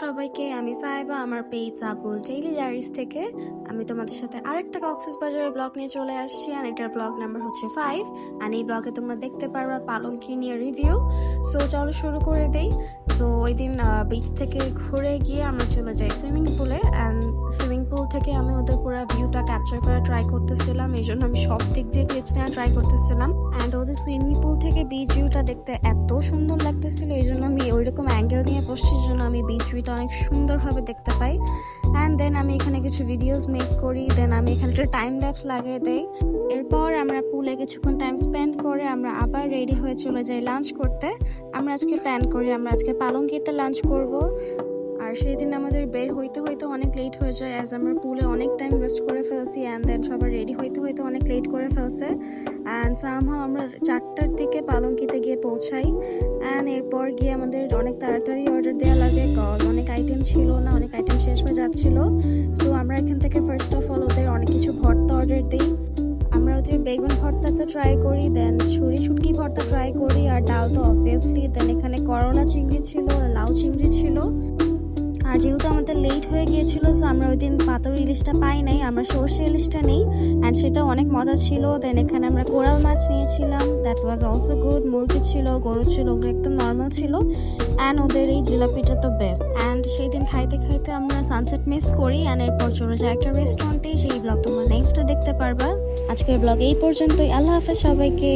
সবাইকে, আমি সাইবা আমার পেজ আপুস ডেইলি ডায়েরিজ থেকে। আমি তোমাদের সাথে আরেকটা কক্সবাজারের ব্লগ নিয়ে চলে আসছি, আর এটার ব্লগ নাম্বার হচ্ছে 5। আর এই ব্লগে তোমরা দেখতে পারবা পালঙ্কি নিয়ে রিভিউ। সো চলো শুরু করে দেই। সো ওই দিন বিচ থেকে ঘুরে গিয়ে আমরা চলে যাই সুইমিং পুলে, অ্যান্ড সুইমিং পুল থেকে আমি ওদের পুরো ভিউটা ক্যাপচার করা ট্রাই করতেছিলাম। এই জন্য আমি সব দিক দিয়ে ক্লিপস নেওয়া ট্রাই করতেছিলাম। অ্যান্ড ওদের সুইমিং পুল থেকে বিচ ভিউটা দেখতে এত সুন্দর লাগতেছিল, এই জন্য আমি ওইরকম অ্যাঙ্গেল নিয়ে বসছি, জন্য আমি বিচ ভিউটা অনেক সুন্দরভাবে দেখতে পাই। অ্যান্ড দেন আমি এখানে কিছু ভিডিওস মেক করি, দেন আমি এখানে একটা টাইম ল্যাপস লাগিয়ে দেই। এরপর আমরা পুলে কিছুক্ষণ টাইম স্পেন্ড করে আমরা আবার রেডি হয়ে চলে যাই লাঞ্চ করতে। আমরা আজকে প্ল্যান করি আমরা আজকে পালঙ্কিতে লাঞ্চ করব। আর সেই দিন আমাদের বের হইতে হইতে অনেক লেট হয়ে যায়, অ্যাজ আমরা পুলে অনেক টাইম ওয়েস্ট করে ফেলছি, অ্যান্ড দেন সবার রেডি হইতে হইতে অনেক লেট করে ফেলছে। অ্যান্ড সামহাও আমরা 4টার দিকে পালঙ্কিতে গিয়ে পৌঁছাই। অ্যান্ড এরপর গিয়ে আমাদের অনেক তাড়াতাড়ি অর্ডার দেওয়া লাগে, কজ অনেক আইটেম ছিল না, অনেক আইটেম শেষ হয়ে যাচ্ছিল। সো আমরা এখান থেকে ফার্স্ট অফ অল ওদের অনেক কিছু ভর্তা অর্ডার দিই। আমরা ওদের বেগুন ভর্তাটা ট্রাই করি, দেন ছুরি শুটকি ভর্তা ট্রাই করি, আর ডাল তো অবভিয়াসলি। দেন এখানে করলা চিংড়ি ছিল, লাউ চিংড়ি ছিল। আর যেহেতু আমাদের লেট হয়ে গিয়েছিল, সো আমরা ওই দিন পাতর ইলিশটা পাই নাই, আমরা সর্ষে ইলিশটা নেই, অ্যান্ড সেটা অনেক মজা ছিল। দেন এখানে আমরা কোরাল মাছ নিয়েছিলাম, দ্যাট ওয়াজ অলসো গুড। মুরগি ছিল, গরু ছিল, ওগুলো একদম নর্মাল ছিল। অ্যান্ড ওদের এই জিলাপিটা তো বেস্ট। অ্যান্ড সেই দিন খাইতে খাইতে আমরা সানসেট মিস করি, অ্যান্ড এরপর চলে যাই একটা রেস্টুরেন্টে। সেই ব্লগ তোমরা নেক্সটে দেখতে পারবা। আজকের ব্লগ এই পর্যন্তই। আল্লাহ হাফেজ সবাইকে।